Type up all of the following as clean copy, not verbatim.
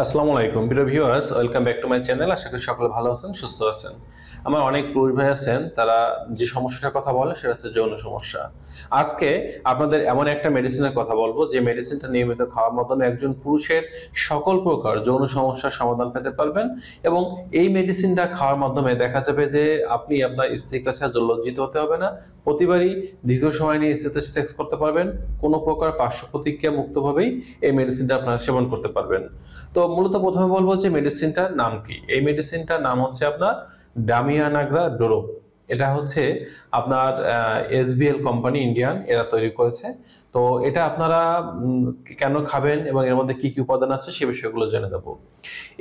আসসালামু আলাইকুম প্রিয় viewers, welcome back to my channel. আশা করি সকলে ভালো আছেন, সুস্থ আছেন। আমার অনেক পুরুষ ভাই আছেন, তারা যে সমস্যাটার কথা বলে সেটা হচ্ছে যৌন সমস্যা। আজকে আপনাদের এমন একটা মেডিসিনের কথা বলবো যে মেডিসিনটা নিয়মিত খাওয়ার মাধ্যমে একজন পুরুষের সকল প্রকার যৌন সমস্যার সমাধান পেতে পারবেন। এবং এই মেডিসিনটা খাওয়ার মাধ্যমে দেখা যাবে যে আপনি আপনার স্ত্রীর কাছে আর লজ্জিত হতে হবে না। প্রতিবারই দীর্ঘ সময় নিয়ে স্ত্রীর সাথে সেক্স করতে পারবেন। কোনো প্রকার পার্শ্ব প্রতিক্রিয়া মুক্তভাবেই এই মেডিসিনটা আপনারা সেবন করতে পারবেন। তো মূলত প্রথমে বলবো যে মেডিসিনটার নাম কি। এই মেডিসিনটার নাম হচ্ছে আপনার ডামিয়ানাগ্রা ডোরোপ। এটা হচ্ছে আপনার এসবিএল কোম্পানি ইন্ডিয়ান এরা তৈরি করেছে। তো এটা আপনারা কেন খাবেন এবং এর মধ্যে কি কি উপাদান আছে সে বিষয়গুলো জেনে দেবো।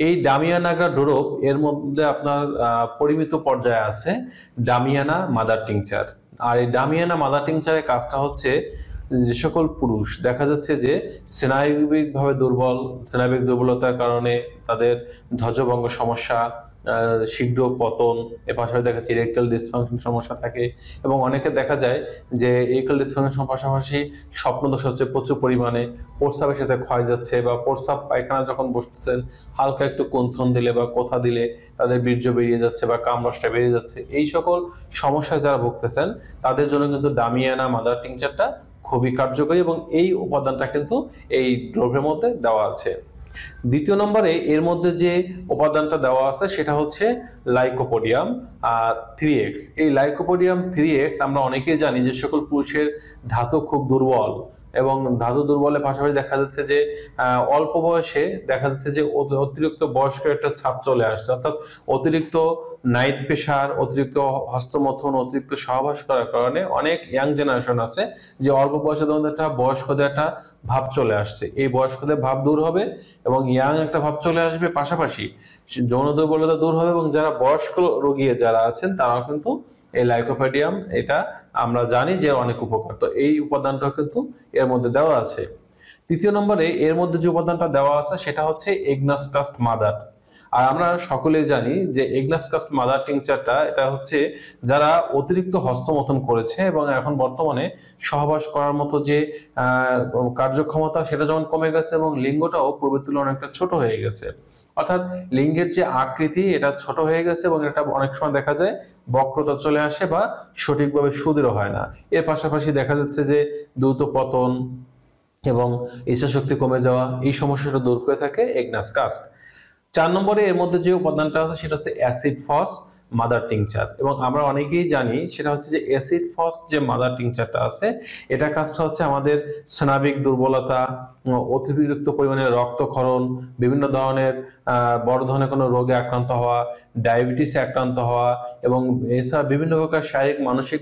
এই ডামিয়ানাগ্রা ডোরোপ এর মধ্যে আপনার পরিমিত পর্যায়ে আছে ডামিয়ানা মাদার টিংচার। আর এই ডামিয়ানা মাদার টিংচারের কাজটা হচ্ছে যে সকল পুরুষ দেখা যাচ্ছে যে স্নায়বিকভাবে দুর্বল, স্নায়বিক দুর্বলতার কারণে তাদের ধ্বজভঙ্গ সমস্যা, শীঘ্র পতন, এর পাশাপাশি দেখা যাচ্ছে ইরেকটাইল ডিসফাংশন সমস্যা থাকে। এবং অনেকে দেখা যায় যে ইরেকটাইল ডিসফাংশন পাশাপাশি স্বপ্নদোষ হচ্ছে প্রচুর পরিমাণে, প্রস্রাবের সাথে ক্ষয় যাচ্ছে বা প্রস্রাব পায়খানা যখন বসতেছেন হালকা একটু কুন্থন দিলে বা কোথা দিলে তাদের বীর্য বেরিয়ে যাচ্ছে বা কামরসটা বেরিয়ে যাচ্ছে। এই সকল সমস্যায় যারা ভুগতেছেন তাদের জন্য কিন্তু ডামিয়ানা মাদার টিংচারটা খুবই কার্যকরী এবং এই উপাদানটা কিন্তু এই দ্রব্যের মধ্যে দেওয়া আছে। দ্বিতীয় নম্বরে এর মধ্যে যে উপাদানটা দেওয়া আছে সেটা হচ্ছে লাইকোপোডিয়াম 3x। এই লাইকোপোডিয়াম 3x আমরা অনেকেই জানি যে সকল পুরুষের ধাতু খুব দুর্বল, এবং ধাতু দুর্বলের পাশাপাশি দেখা যাচ্ছে যে অল্প বয়সে দেখা যাচ্ছে যে অতিরিক্ত বয়স্কের একটা ছাপ চলে আসছে, অর্থাৎ অতিরিক্ত নাইট প্রেশার, অতিরিক্ত হস্তমথন, অতিরিক্ত সহবাস করার কারণে অনেক ইয়াং জেনারেশন আছে যে অল্প বয়সে তখন একটা বয়স্কদের একটা ভাব চলে আসছে। এই বয়স্কদের ভাব দূর হবে এবং ইয়াং একটা ভাব চলে আসবে, পাশাপাশি যৌন দুর্বলতা দূর হবে। এবং যারা বয়স্ক রোগী যারা আছেন তারাও কিন্তু এই লাইকোপেডিয়াম এটা আমরা জানি যে অনেক উপকার, তো এই উপাদানটা কিন্তু এর মধ্যে দেওয়া আছে। তৃতীয় নম্বরে এর মধ্যে যে উপাদানটা দেওয়া আছে সেটা হচ্ছে এগনাস কাস্ট মাদার। আর আমরা সকলেই জানি যে এগনাস কাস্ট মাদার টিংচারটা এটা হচ্ছে যারা অতিরিক্ত হস্তমথন করেছে এবং এখন বর্তমানে সহবাস করার মতো যে কার্যক্ষমতা সেটা যেমন কমে গেছে এবং লিঙ্গটাও পূর্বের তুলনায় অনেকটা ছোট হয়ে গেছে। অর্থাৎ লিঙ্গের যে আকৃতি এটা ছোট হয়ে গেছে এবং এটা অনেক সময় দেখা যায় বক্রতা চলে আসে বা সঠিকভাবে সুদৃঢ় হয় না। এর পাশাপাশি দেখা যাচ্ছে যে দ্রুত পতন এবং ইচ্ছাশক্তি কমে যাওয়া, এই সমস্যাটা দূর করে থাকে এগনাস কাস্ট। 4 নম্বরে এর মধ্যে যে উপাদানটা আছে সেটা হচ্ছে অ্যাসিড ফস মাদার টিংচার। এবং আমরা অনেকেই জানি সেটা হচ্ছে যে অ্যাসিড ফস যে মাদার টিংচারটা আছে এটা কাজটা হচ্ছে আমাদের স্নায়বিক দুর্বলতা, অতিরিক্ত পরিমাণে রক্তক্ষরণ, বিভিন্ন ধরনের বড় ধরনের কোনো রোগে আক্রান্ত হওয়া, ডায়াবেটিসে আক্রান্ত হওয়া এবং এছাড়া বিভিন্ন প্রকার শারীরিক মানসিক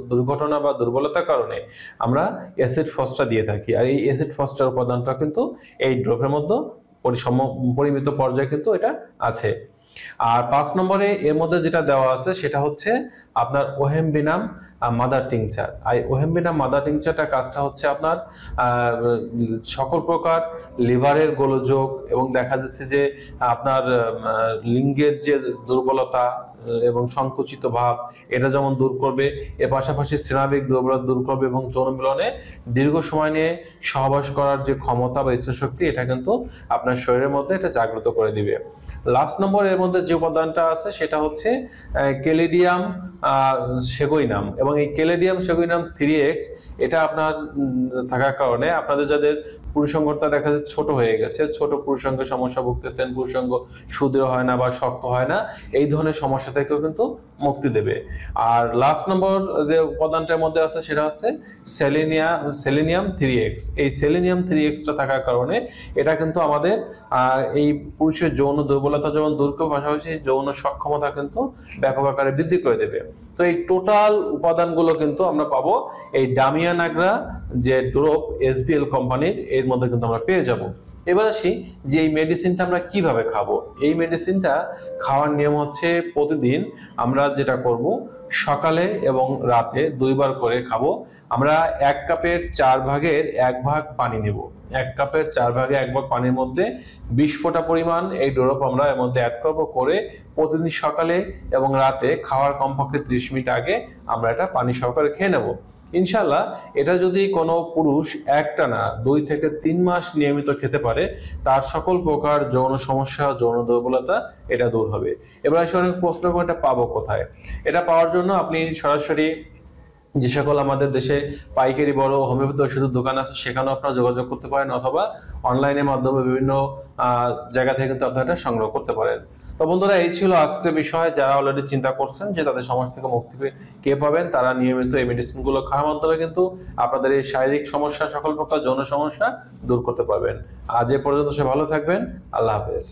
দুর্ঘটনা বা দুর্বলতার কারণে আমরা অ্যাসিড ফসটা দিয়ে থাকি। আর এই অ্যাসিড ফসটার উপাদানটা কিন্তু এই ড্রপের মধ্যে পরিমিত পর্যায়ে কিন্তু এটা আছে। আর 5 নম্বরে এর মধ্যে যেটা দেওয়া আছে সেটা হচ্ছে আপনার ওহেম্বিনাম মাদার টিংচার। আর ওহেম্বিনাম মাদার টিংচারটা কাজটা হচ্ছে আপনার সকল প্রকার লিভারের গোলযোগ এবং দেখা যাচ্ছে যে আপনার লিঙ্গের যে দুর্বলতা এবং সংকুচিত ভাব এটা যেমন দূর করবে, এর পাশাপাশি স্নায়বিক দুর্বলতা দূর করবে এবং যৌন মিলনে দীর্ঘ সময় নিয়ে সহবাস করার যে ক্ষমতা বা ইচ্ছাশক্তি এটা কিন্তু আপনার শরীরের মধ্যে এটা জাগ্রত করে দিবে। লাস্ট নম্বর এর মধ্যে যে উপাদানটা আছে সেটা হচ্ছে ক্যালিডিয়াম সেগুইনাম। এবং এই ক্যালিডিয়াম সেগুইনাম 3x এটা আপনার থাকার কারণে আপনাদের যাদের পুরুষাঙ্গটা দেখা যাচ্ছে ছোট হয়ে গেছে, ছোট পুরুষাঙ্গ সমস্যা ভুগতেছেন, পুরুষাঙ্গ সুদৃঢ় হয় না বা শক্ত হয় না, এই ধরনের সমস্যা থেকেও কিন্তু মুক্তি দেবে। আর লাস্ট নম্বর যে উপাদানটার মধ্যে আছে সেটা হচ্ছে সেলেনিয়াম 3x। এই সেলেনিয়াম 3xটা থাকার কারণে এটা কিন্তু আমাদের এই পুরুষের যৌন দুর্বলতা যেমন দূর করে পাশাপাশি যৌন সক্ষমতা কিন্তু ব্যাপক আকারে বৃদ্ধি করে দেবে। তো এই টোটাল উপাদানগুলো কিন্তু আমরা পাবো এই ডামিয়ানাগ্রা যে ড্রপ এসবিএল কোম্পানির এর মধ্যে কিন্তু আমরা পেয়ে যাব। এবার আসি যে এই মেডিসিনটা আমরা কিভাবে খাবো। এই মেডিসিনটা খাওয়ার নিয়ম হচ্ছে প্রতিদিন আমরা যেটা করব সকালে এবং রাতে 2 বার করে খাবো। আমরা 1 কাপের 4 ভাগের 1 ভাগ পানি নেব। 1 কাপের 4 ভাগে 1 ভাগ পানির মধ্যে 20 ফোঁটা পরিমাণ এই ড্রপ আমরা এর মধ্যে অ্যাড করব, করে প্রতিদিন সকালে এবং রাতে খাওয়ার কমপক্ষে 30 মিনিট আগে আমরা এটা পানি সহকারে খেয়ে নেব। ইনশাআল্লাহ এটা যদি কোনো পুরুষ একটানা 2 থেকে 3 মাস নিয়মিত খেতে পারে, তার সকল প্রকার যৌন সমস্যা, যৌন দুর্বলতা এটা দূর হবে। এবার এসে অনেক প্রশ্ন করে এটা পাবো কোথায়? এটা পাওয়ার জন্য আপনি সরাসরি যে সকল আমাদের দেশে পাইকারি বড় হোমিওপ্যাথি ওষুধের দোকান আছে সেখানেও আপনারা যোগাযোগ করতে পারেন, অথবা অনলাইনের মাধ্যমে বিভিন্ন জায়গা থেকে কিন্তু আপনারা এটা সংগ্রহ করতে পারেন। তো বন্ধুরা, এই ছিল আজকের বিষয়। যারা অলরেডি চিন্তা করছেন যে তাদের সমস্যা থেকে মুক্তি কে পাবেন, তারা নিয়মিত এই মেডিসিনগুলো খাওয়ার মাধ্যমে কিন্তু আপনাদের এই শারীরিক সমস্যা, সকল প্রকার যৌন সমস্যা দূর করতে পারবেন। আজ এ পর্যন্ত সে ভালো থাকবেন। আল্লাহ হাফেজ।